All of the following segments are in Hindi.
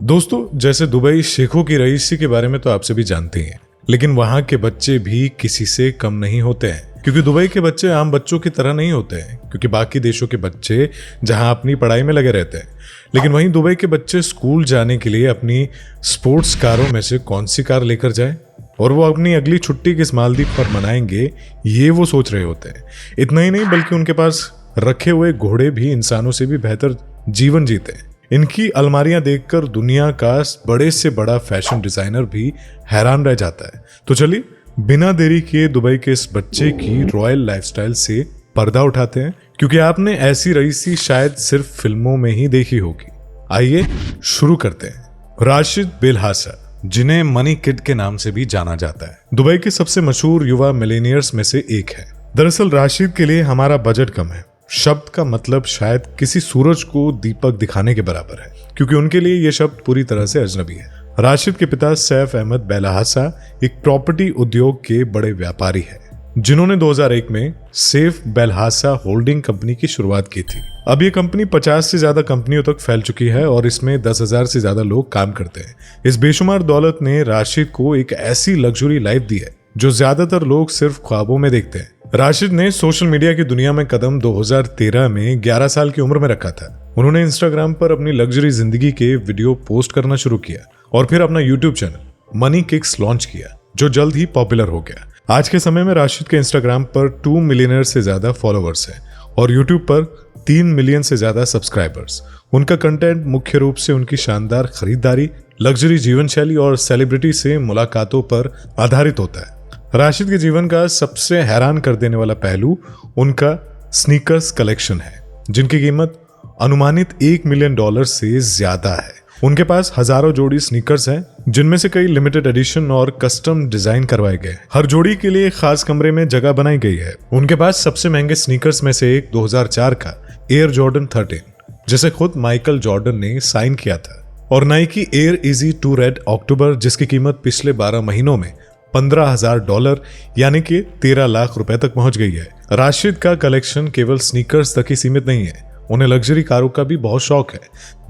दोस्तों, जैसे दुबई शेखों की रईसी के बारे में तो आप सभी जानते हैं, लेकिन वहां के बच्चे भी किसी से कम नहीं होते हैं। क्योंकि दुबई के बच्चे आम बच्चों की तरह नहीं होते हैं, क्योंकि बाकी देशों के बच्चे जहां अपनी पढ़ाई में लगे रहते हैं, लेकिन वहीं दुबई के बच्चे स्कूल जाने के लिए अपनी स्पोर्ट्स कारों में से कौन सी कार लेकर जाए और वो अपनी अगली छुट्टी किस मालदीव पर मनाएंगे, ये वो सोच रहे होते हैं। इतना ही नहीं, बल्कि उनके पास रखे हुए घोड़े भी इंसानों से भी बेहतर जीवन जीते हैं। इनकी अलमारियां देखकर दुनिया का बड़े से बड़ा फैशन डिजाइनर भी हैरान रह जाता है। तो चलिए बिना देरी किए दुबई के इस बच्चे की रॉयल लाइफस्टाइल से पर्दा उठाते हैं, क्योंकि आपने ऐसी रईसी शायद सिर्फ फिल्मों में ही देखी होगी। आइए शुरू करते हैं। राशिद बेलहासा, जिन्हें मनी किड के नाम से भी जाना जाता है, दुबई के सबसे मशहूर युवा मिलेनियर्स में से एक है। दरअसल राशिद के लिए हमारा बजट कम है शब्द का मतलब शायद किसी सूरज को दीपक दिखाने के बराबर है, क्योंकि उनके लिए यह शब्द पूरी तरह से अजनबी है। राशिद के पिता सैफ अहमद बेलहासा एक प्रॉपर्टी उद्योग के बड़े व्यापारी हैं, जिन्होंने 2001 में सैफ बेलहासा होल्डिंग कंपनी की शुरुआत की थी। अब ये कंपनी 50 से ज्यादा कंपनियों तक फैल चुकी है और इसमें 10,000 से ज्यादा लोग काम करते हैं। इस बेशुमार दौलत ने राशिद को एक ऐसी लग्जरी लाइफ दी है जो ज्यादातर लोग सिर्फ ख्वाबों में देखते हैं। राशिद ने सोशल मीडिया की दुनिया में कदम 2013 में 11 साल की उम्र में रखा था। उन्होंने इंस्टाग्राम पर अपनी लग्जरी जिंदगी के वीडियो पोस्ट करना शुरू किया और फिर अपना YouTube channel money kicks launch किया, जो जल्द ही पॉपुलर हो गया। आज के समय में राशिद के इंस्टाग्राम पर 2 मिलियनर से ज्यादा फॉलोअर्स हैं और यूट्यूब पर 3 मिलियन से ज्यादा सब्सक्राइबर्स। उनका कंटेंट मुख्य रूप से उनकी शानदार खरीदारी, लग्जरी जीवन शैली और सेलिब्रिटी से मुलाकातों पर आधारित होता है। राशिद के जीवन का सबसे हैरान कर देने वाला पहलू उनका स्नीकर्स कलेक्शन है, जिनकी कीमत अनुमानित $1 मिलियन से ज्यादा है। उनके पास हजारों जोड़ी स्नीकर्स हैं, जिनमें से कई लिमिटेड एडिशन और कस्टम डिजाइन करवाए गए। हर जोड़ी के लिए खास कमरे में जगह बनाई गई है। उनके पास सबसे महंगे स्नीकर्स में से एक 2004 का एयर जॉर्डन 13, जिसे खुद माइकल जॉर्डन ने साइन किया था, और नाइकी एयर इजी 2 रेड अक्टूबर, जिसकी कीमत पिछले 12 महीनों में $15,000 यानी कि 13 लाख रुपए तक पहुंच गई है। राशिद का कलेक्शन केवल स्नीकर्स तक ही सीमित नहीं है, उन्हें लग्जरी कारों का भी बहुत शौक है।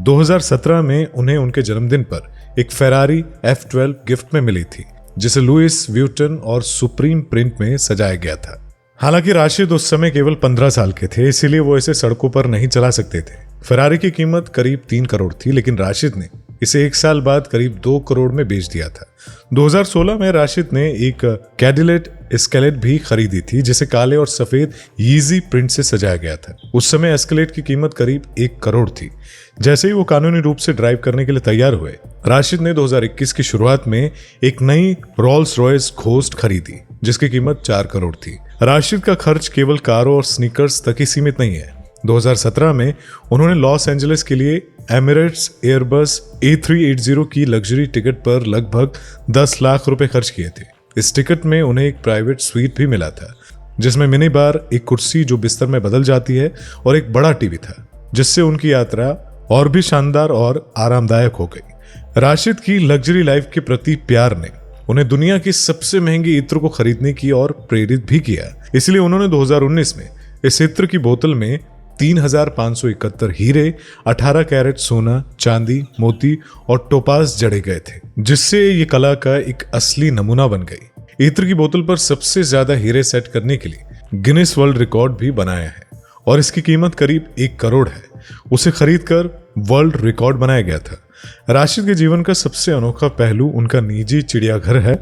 2017 में उन्हें उनके जन्मदिन पर एक फेरारी F12 गिफ्ट में मिली थी, जिसे लुइस व्यूटन और सुप्रीम प्रिंट में सजाया गया था। हालांकि राशिद उस समय केवल 15 साल के थे, इसीलिए वो इसे सड़कों पर नहीं चला सकते थे। फेरारी की कीमत करीब 3 करोड़ थी, लेकिन राशिद ने इसे 1 साल बाद करीब 2 करोड़ में बेच दिया था। 2016 में राशिद ने एक कैडिलेट एस्केलेट भी खरीदी थी, जिसे काले और सफेद यीजी प्रिंट से सजाया गया था। उस समय एस्केलेट की कीमत करीब 1 करोड़ थी। जैसे ही वो कानूनी रूप से ड्राइव करने के लिए तैयार हुए, राशिद ने 2021 की शुरुआत में एक नई रोल्स रॉयस घोस्ट खरीदी, जिसकी कीमत 4 करोड़ थी। राशिद का खर्च केवल कारों और स्नीकर्स तक ही सीमित नहीं है। 2017 में उन्होंने लॉस एंजलिस के लिए एमिरेट्स एयरबस A380 की लग्जरी टिकट पर लगभग 10 लाख रुपए खर्च किए थे। इस टिकट में उन्हें एक प्राइवेट स्वीट भी मिला था, जिसमें मिनी बार, एक कुर्सी जो बिस्तर में बदल जाती है और एक बड़ा टीवी था, जिससे उनकी यात्रा और भी शानदार और आरामदायक हो गई। राशिद की लग्जरी लाइफ के प्रति प्यार ने उन्हें दुनिया की सबसे महंगी इत्र को खरीदने की ओर प्रेरित भी किया। इसलिए उन्होंने 2019 में इस इत्र की बोतल में 3,571 हीरे, 18 कैरेट सोना, चांदी, मोती और टोपाज जड़े गए थे, जिससे ये कला का एक असली नमूना बन गई। इत्र की बोतल पर सबसे ज्यादा हीरे सेट करने के लिए गिनीज वर्ल्ड रिकॉर्ड भी बनाया है और इसकी कीमत करीब 1 करोड़ है। उसे खरीदकर वर्ल्ड रिकॉर्ड बनाया गया था। राशिद के जीवन का सबसे अनोखा पहलू उनका निजी चिड़ियाघर है,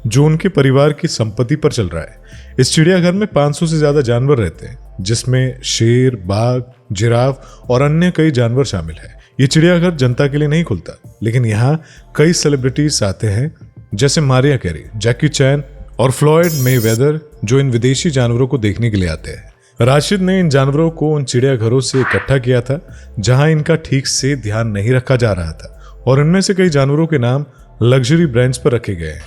जो उनके परिवार की संपत्ति पर चल रहा है। इस चिड़ियाघर में 500 से ज्यादा जानवर रहते हैं, जिसमें शेर, बाघ, जिराफ और अन्य कई जानवर शामिल हैं। ये चिड़ियाघर जनता के लिए नहीं खुलता, लेकिन यहाँ कई सेलिब्रिटीज आते हैं, जैसे मारिया कैरी, जैकी चैन और फ्लॉयड मेवेदर, जो इन विदेशी जानवरों को देखने के लिए आते हैं। राशिद ने इन जानवरों को उन चिड़ियाघरों से इकट्ठा किया था जहां इनका ठीक से ध्यान नहीं रखा जा रहा था, और इनमें से कई जानवरों के नाम लग्जरी ब्रांड्स पर रखे गए हैं,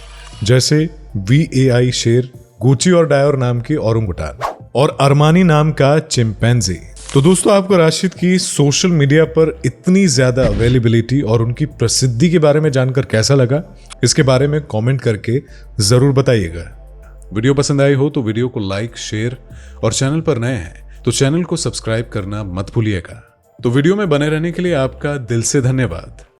जैसे VAI शेर, गुची और डायोर नाम की ओरंगुटान और अरमानी नाम का चिंपैंजी। तो दोस्तों, आपको राशिद की सोशल मीडिया पर इतनी ज्यादा अवेलेबिलिटी और उनकी प्रसिद्धि के बारे में जानकर कैसा लगा, इसके बारे में कमेंट करके जरूर बताइएगा। वीडियो पसंद आई हो तो वीडियो को लाइक, शेयर और चैनल पर नए हैं तो चैनल को सब्सक्राइब करना मत भूलिएगा। तो वीडियो में बने रहने के लिए आपका दिल से धन्यवाद।